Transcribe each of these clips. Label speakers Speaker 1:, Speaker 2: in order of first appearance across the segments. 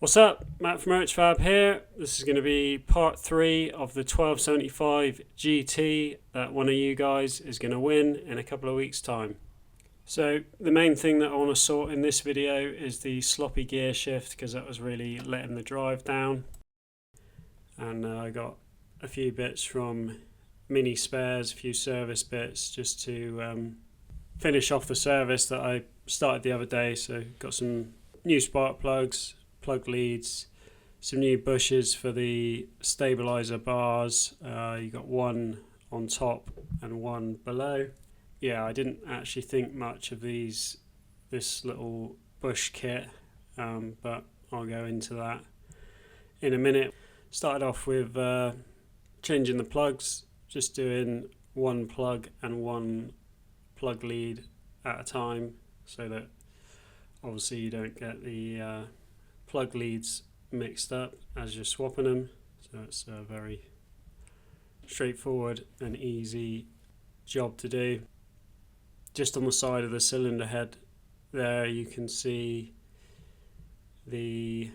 Speaker 1: What's up? Matt from The1275 here. This is going to be part 3 of the 1275 GT that one of you guys is going to win in a couple of weeks' time. So the main thing that I want to sort in this video is the sloppy gear shift, because that was really letting the drive down. And I got a few bits from mini spares, a few service bits just to finish off the service that I started the other day. So got some new spark plugs, plug leads, some new bushes for the stabilizer bars. You got one on top and one below. Yeah, I didn't actually think much of this little bush kit, but I'll go into that in a minute. Started off with changing the plugs, just doing one plug and one plug lead at a time, so that obviously you don't get the plug leads mixed up as you're swapping them. So it's a very straightforward and easy job to do. Just on the side of the cylinder head there, you can see the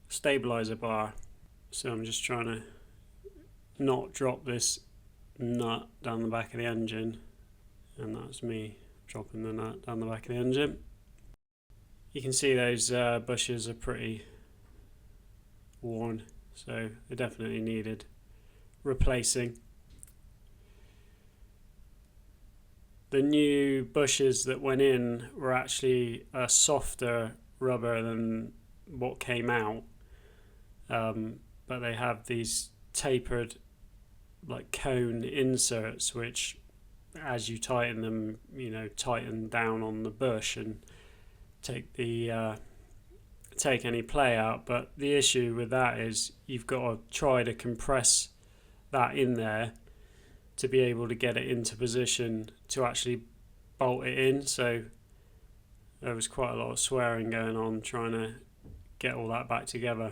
Speaker 1: stabilizer bar. So I'm just trying to not drop this nut down the back of the engine, and that's me dropping the nut down the back of the engine. You can see those bushes are pretty worn, so they definitely needed replacing. The new bushes that went in were actually a softer rubber than what came out, but they have these tapered like cone inserts, which as you tighten them, tighten down on the bush and take any play out. But the issue with that is you've got to try to compress that in there to be able to get it into position to actually bolt it in. So there was quite a lot of swearing going on trying to get all that back together.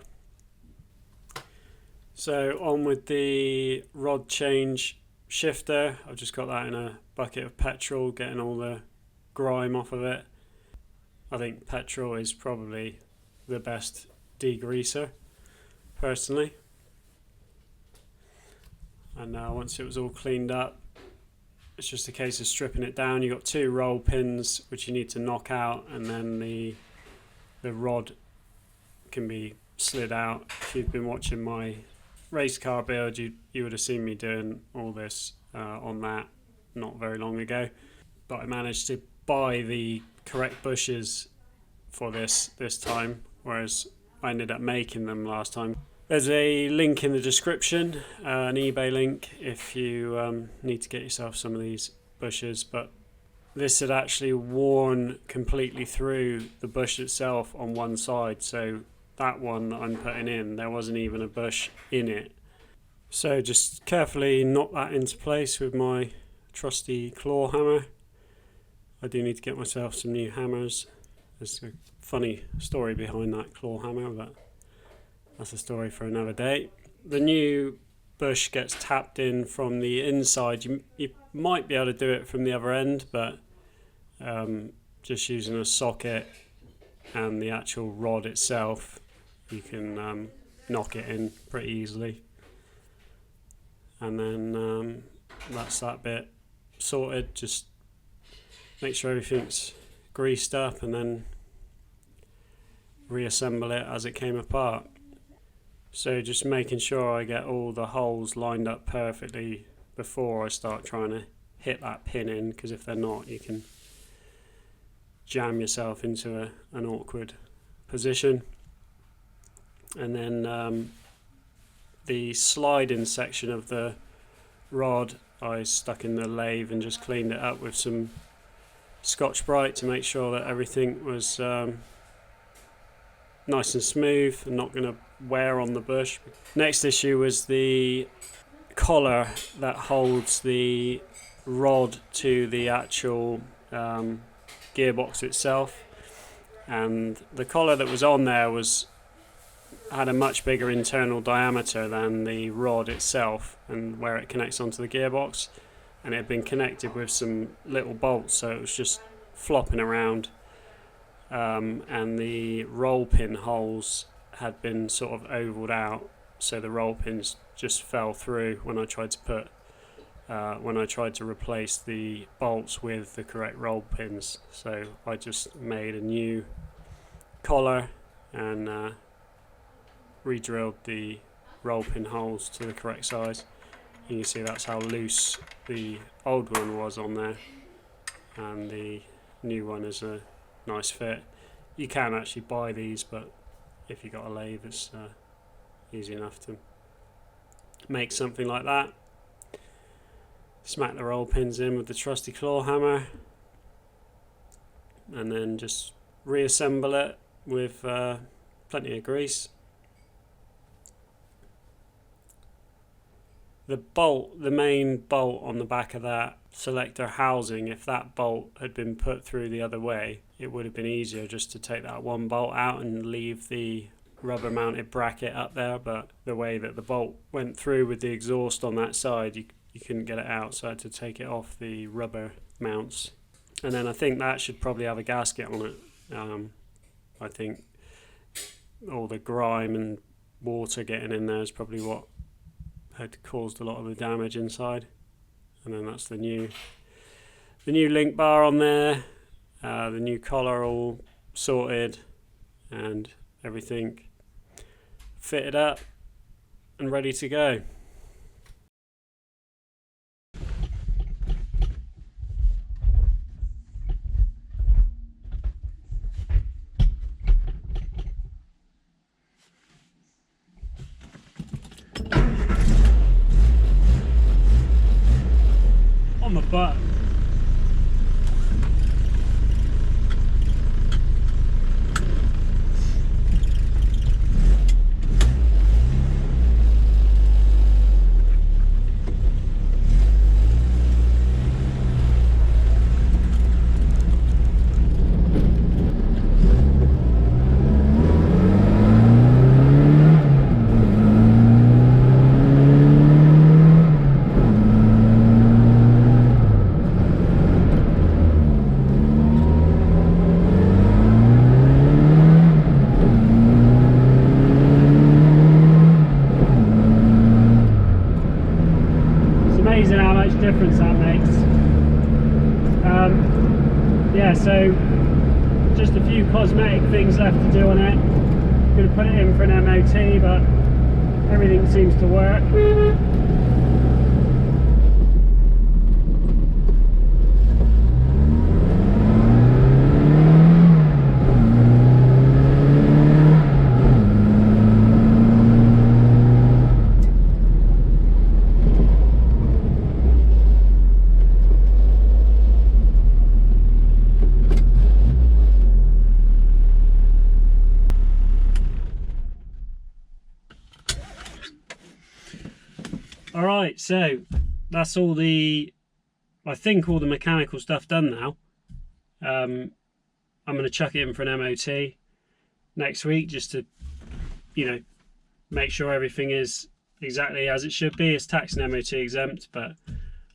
Speaker 1: So on with the rod change shifter. I've just got that in a bucket of petrol, getting all the grime off of it. I think petrol is probably the best degreaser, personally. And now once it was all cleaned up, it's just a case of stripping it down. You've got 2 roll pins which you need to knock out, and then the rod can be slid out. If you've been watching my race car build, you would have seen me doing all this on that not very long ago. But I managed to buy the correct bushes for this time, whereas I ended up making them last time. There's a link in the description, an eBay link, if you need to get yourself some of these bushes. But this had actually worn completely through the bush itself on one side, so that one that I'm putting in, there wasn't even a bush in it. So just carefully knock that into place with my trusty claw hammer. I do need to get myself some new hammers. There's a funny story behind that claw hammer, but that's a story for another day. The new bush gets tapped in from the inside. You might be able to do it from the other end, but just using a socket and the actual rod itself, you can knock it in pretty easily. And then that's that bit sorted. Just make sure everything's greased up and then reassemble it as it came apart. So just making sure I get all the holes lined up perfectly before I start trying to hit that pin in, because if they're not, you can jam yourself into an awkward position. And then the sliding section of the rod I stuck in the lathe and just cleaned it up with some Scotch-Brite to make sure that everything was nice and smooth and not going to wear on the bush. Next issue was the collar that holds the rod to the actual gearbox itself, and the collar that was on there had a much bigger internal diameter than the rod itself and where it connects onto the gearbox, and it had been connected with some little bolts, so it was just flopping around, and the roll pin holes had been sort of ovaled out, so the roll pins just fell through when I tried to replace the bolts with the correct roll pins. So I just made a new collar and re-drilled the roll pin holes to the correct size. You can see that's how loose the old one was on there, and the new one is a nice fit. You can actually buy these, but if you've got a lathe, it's easy enough to make something like that. Smack the roll pins in with the trusty claw hammer, and then just reassemble it with plenty of grease. The main bolt on the back of that selector housing, if that bolt had been put through the other way, it would have been easier just to take that one bolt out and leave the rubber mounted bracket up there, but the way that the bolt went through with the exhaust on that side, you couldn't get it out, so I had to take it off the rubber mounts. And then I think that should probably have a gasket on it. I think all the grime and water getting in there is probably what had caused a lot of the damage inside. And then that's the new link bar on there, the new collar all sorted, and everything fitted up and ready to go. On the butt. Amazing how much difference that makes. Yeah, so just a few cosmetic things left to do on it. I'm going to put it in for an MOT, but everything seems to work. Alright, so that's all I think all the mechanical stuff done now. I'm going to chuck it in for an MOT next week just to, make sure everything is exactly as it should be. It's tax and MOT exempt, but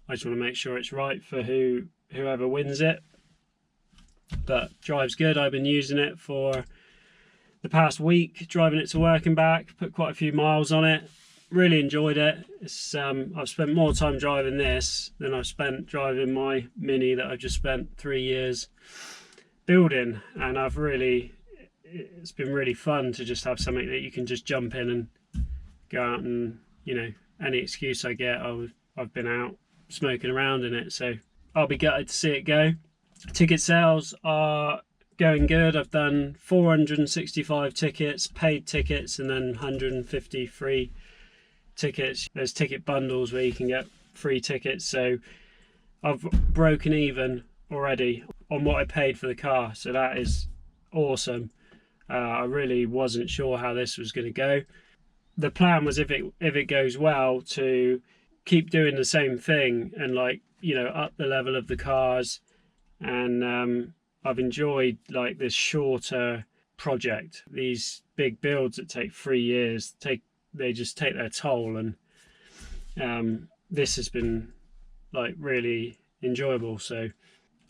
Speaker 1: I just want to make sure it's right for whoever wins it. But drives good. I've been using it for the past week, driving it to work and back, put quite a few miles on it. Really enjoyed it. I've spent more time driving this than I've spent driving my Mini that I've just spent 3 years building, and it's been really fun to just have something that you can just jump in and go out and, any excuse I get, I've been out smoking around in it, so I'll be gutted to see it go. Ticket sales are going good. I've done 465 tickets, paid tickets, and then 150 free tickets. There's ticket bundles where you can get free tickets, so I've broken even already on what I paid for the car, so that is awesome. I really wasn't sure how this was going to go. The plan was, if it goes well, to keep doing the same thing and up the level of the cars, and I've enjoyed this shorter project. These big builds that take 3 years they just take their toll, and this has been really enjoyable. So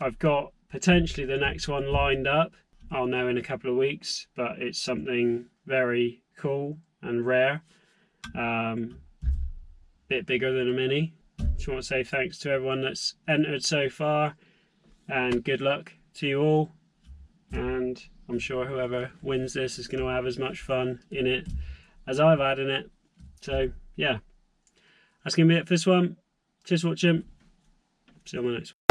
Speaker 1: I've got potentially the next one lined up. I'll know in a couple of weeks, but it's something very cool and rare. Bit bigger than a mini. Just want to say thanks to everyone that's entered so far, and good luck to you all. And I'm sure whoever wins this is going to have as much fun in it as I've had in it. So yeah, that's going to be it for this one. Cheers for watching. See you on the next one.